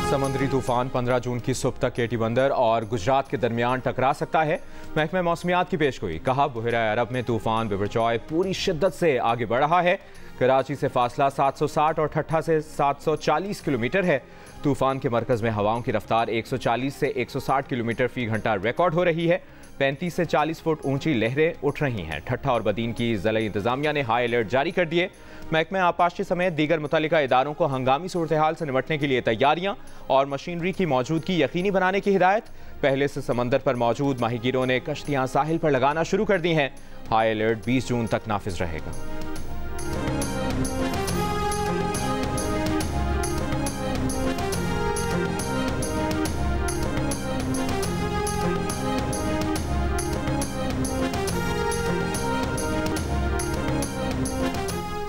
समुद्री तूफान 15 जून की सुबह तक केटी बंदर और गुजरात के दरमियान टकरा सकता है। महकमा मौसमियात की पेशगोई, कहा बुहरा अरब में तूफान बिपरजॉय पूरी शिद्दत से आगे बढ़ रहा है। कराची से फासला 760 और ठट्ठा से 740 किलोमीटर है। तूफान के मरकज में हवाओं की रफ्तार 140 से 160 किलोमीटर फी घंटा रिकॉर्ड हो रही है। 35 से 40 फुट ऊंची लहरें उठ रही हैं। ठट्ठा और बदीन की ज़िला इंतजामिया ने हाई अलर्ट जारी कर दिए। महकमा आबपाशी समेत दीगर मुतल्लिका इदारों को हंगामी सूरत हाल से निपटने के लिए तैयारियां और मशीनरी की मौजूदगी यकीनी बनाने की हिदायत। पहले से समंदर पर मौजूद माहीगीरों ने कश्तियां साहिल पर लगाना शुरू कर दी हैं। हाई अलर्ट 20 जून तक नाफिज रहेगा।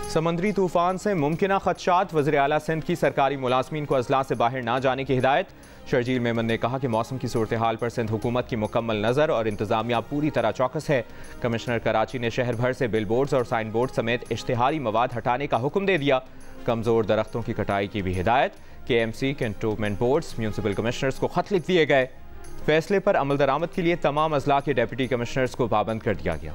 समुद्री तूफान से मुमकिना खदशात, वज़ीर आला सिंध की सरकारी मुलाजमीन को अजला से बाहर ना जाने की हिदायत। शर्जील मेमन ने कहा कि मौसम की सूरत हाल पर सिंध हुकूमत की मुकम्मल नज़र और इंतजामिया पूरी तरह चौकस है। कमिश्नर कराची ने शहर भर से बिल बोर्ड्स और साइन बोर्ड समेत इश्तिहारी मवाद हटाने का हुक्म दे दिया। कमज़ोर दरख्तों की कटाई की भी हिदायत। KMC, cantonment boards, municipal commissioners को खत लिख दिए गए। फैसले पर अमल दरामद के लिए तमाम अजला के डिप्टी कमिश्नर्स को पाबंद कर दिया गया।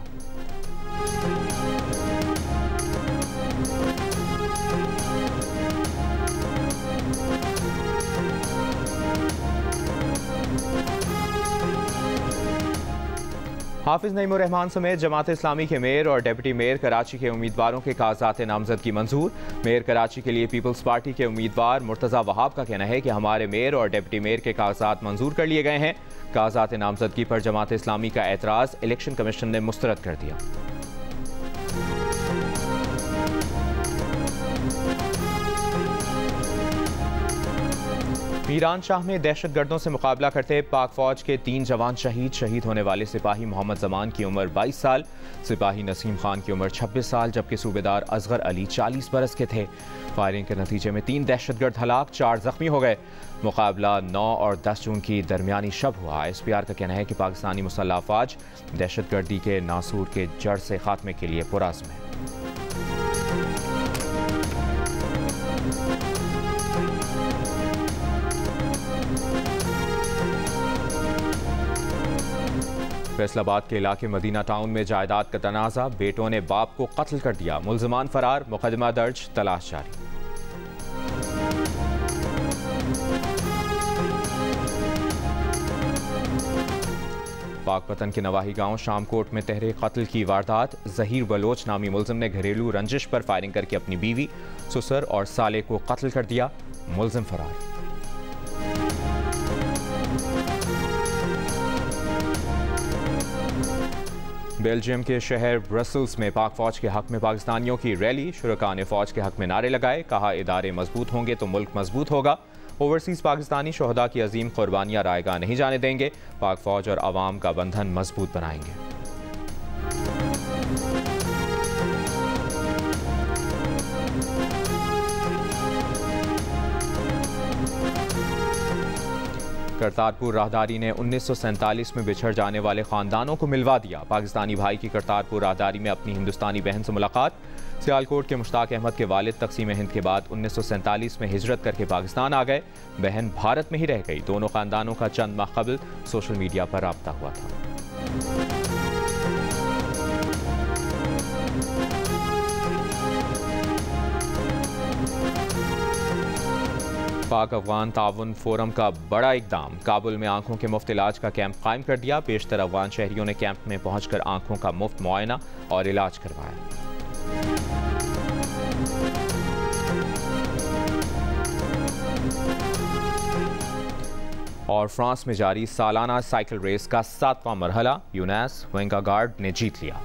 हाफिज नईमुर रहमान समेत जमात इस्लामी के मेयर और डिप्टी मेयर कराची के उम्मीदवारों के कागजात नामजदगी मंजूर। मेयर कराची के लिए पीपल्स पार्टी के उम्मीदवार मुर्तज़ा वहाब का कहना है कि हमारे मेयर और डिप्टी मेयर के कागजात मंजूर कर लिए गए हैं। कागजात नामजदगी पर जमात इस्लामी का एतराज़ इलेक्शन कमीशन ने मुस्तरद कर दिया। मीरान शाह में दहशतगर्दों से मुकाबला करते पाक फौज के 3 जवान शहीद होने वाले सिपाही मोहम्मद जमान की उम्र 22 साल, सिपाही नसीम खान की उम्र 26 साल, जबकि सूबेदार असगर अली 40 बरस के थे। फायरिंग के नतीजे में 3 दहशतगर्द हलाक, 4 जख्मी हो गए। मुकाबला 9 और 10 जून की दरमियानी शब हुआ। SPR का कहना है कि पाकिस्तानी मुसल्लह अफवाज दहशतगर्दी के नासूर के जड़ से खात्मे के लिए पुरअज़्म है। फैसलाबाद के इलाके मदीना टाउन में जायदाद का तनाज़ा, बेटों ने बाप को कत्ल कर दिया, मुल्ज़िमान फरार, मुकदमा दर्ज, तलाश जारी। पाकपतन के नवाही गांव शामकोट में तहरीक कत्ल की वारदात। ज़हीर बलोच नामी मुल्ज़िम ने घरेलू रंजिश पर फायरिंग करके अपनी बीवी, ससुर और साले को कत्ल कर दिया, मुल्ज़िम फरार। बेल्जियम के शहर ब्रसल्स में पाक फौज के हक में पाकिस्तानियों की रैली। शुरका ने फौज के हक में नारे लगाए, कहा इदारे मजबूत होंगे तो मुल्क मजबूत होगा। ओवरसीज़ पाकिस्तानी शोहदा की अजीम कुर्बानियाँ रायगा नहीं जाने देंगे। पाक फौज और आवाम का बंधन मजबूत बनाएंगे। करतारपुर राहदारी ने 1947 में बिछड़ जाने वाले ख़ानदानों को मिलवा दिया। पाकिस्तानी भाई की करतारपुर राहदारी में अपनी हिंदुस्तानी बहन से मुलाकात। सियालकोट के मुश्ताक अहमद के वालिद तकसीम हिंद के बाद 1947 में हिजरत करके पाकिस्तान आ गए। बहन भारत में ही रह गई। दोनों ख़ानदानों का चंद माह कबल सोशल मीडिया पर राब्ता हुआ था। पाक अफगान ताउन फोरम का बड़ा इकदाम। काबुल में आंखों के मुफ्त इलाज का कैंप कायम कर दिया। बेशतर अफगान शहरियों ने कैंप में पहुंचकर आंखों का मुफ्त मुआयना और इलाज करवाया। और फ्रांस में जारी सालाना साइकिल रेस का 7वां मरहला यूनेस वेंगागार्ड ने जीत लिया।